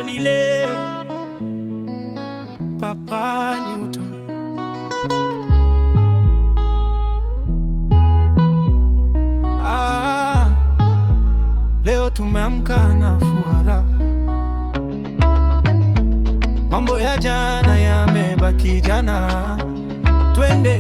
ni leo. Papa Newton. Leo tumeamka na furaha, mambo ya jana yamebaki jana. Twende,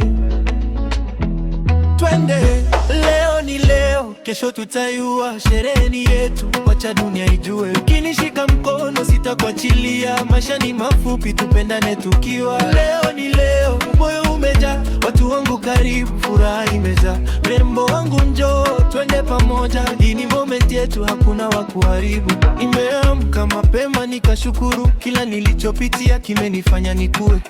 leo ni leo, kesho tutayua. Sherehe ni yetu, wacha dunia ijue. Ukinishika mkono sitakuachilia, maisha ni mafupi, tupendane tukiwa. Leo ni leo, moyo umejaa, watu wangu karibu, furaha imejaa. Mrembo wangu njoo, twende pamoja, hii ni moment yetu, hakuna wa kuharibu. Nimeamka mapema nikashukuru, kila nilichopitia kimenifanya nikue.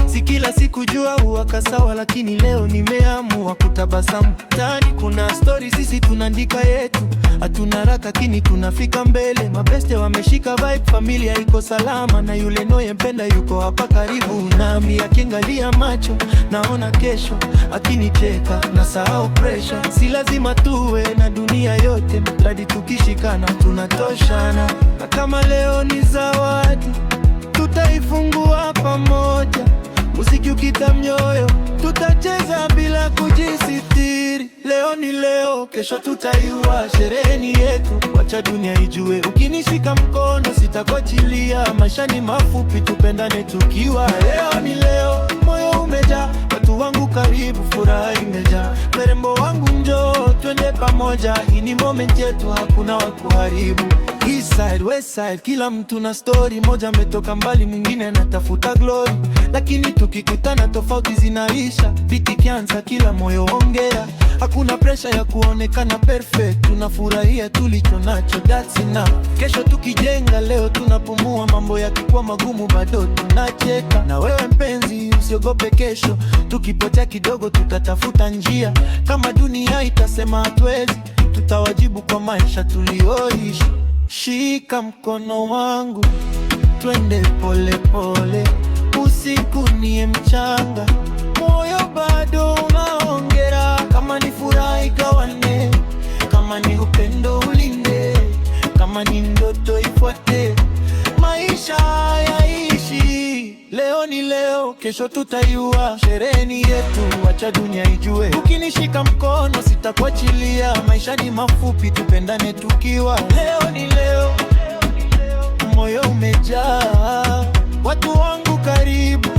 Si kila siku jua huwaka sawa, lakini leo nimeamua kutabasamu. Tani kuna story, sisi tunaandika yetu, hatuna haraka lakini tunafika mbele. Mabeste wameshika vibe, familia iko salama, na yule noyempenda yuko hapa karibu nami. Akiangalia macho naona kesho, akinicheka na sahau pressure. Si lazima tuwe na dunia yote, mradi tukishikana tunatoshana. Na kama leo ni zawadi, tutaifungua pamoja. Muziki ukita mioyo, tutacheza bila kujisitiri. Leo ni leo, kesho tutaiua. Sherehe ni yetu, wacha dunia ijue. Ukinishika mkono sitakuachilia, maisha ni mafupi, tupendane tukiwa. Leo ni leo, moyo umejaa, watu wangu karibu, furaha imejaa. Mrembo wangu njoo, twende pamoja, hii ni moment yetu, hakuna wa kuharibu. East side, west side, kila mtu na story. Moja ametoka mbali, mwingine anatafuta glory, lakini tukikutana tofauti zinaisha. Biti kianza, kila moyo ongea, hakuna pressure ya kuonekana perfect. Tunafurahia tulicho nacho, that's enough. Kesho tukijenga, leo tunapumua. Mambo yakikuwa magumu bado tunacheka. Na wewe mpenzi, usiogope kesho, tukipotea kidogo tutatafuta njia. Kama dunia itasema hatuwezi, tutawajibu kwa maisha tulioishi. Shika mkono wangu, twende pole pole, usiku ni mchanga, moyo bado unaongera. Kama ni furaha igawane, kama ni upendo ulinde, kama ni ndoto ifuate, maisha yaishi. Leo ni leo, kesho tutaiua. Sherehe ni yetu, wacha dunia ijue. Ukinishika mkono sitakuachilia, maisha ni mafupi, tupendane tukiwa. Leo ni leo, moyo umejaa, watu wangu karibu,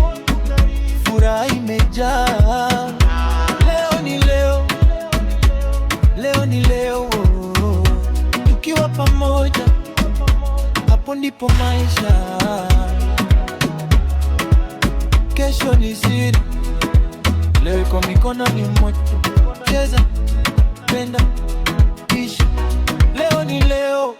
furaha imejaa. Leo ni leo, leo ni leo, tukiwa pamoja, hapo ndipo maisha. Kesho ni siri, leo iko mikononi mwetu. Cheza, penda, ishi. Leo ni leo.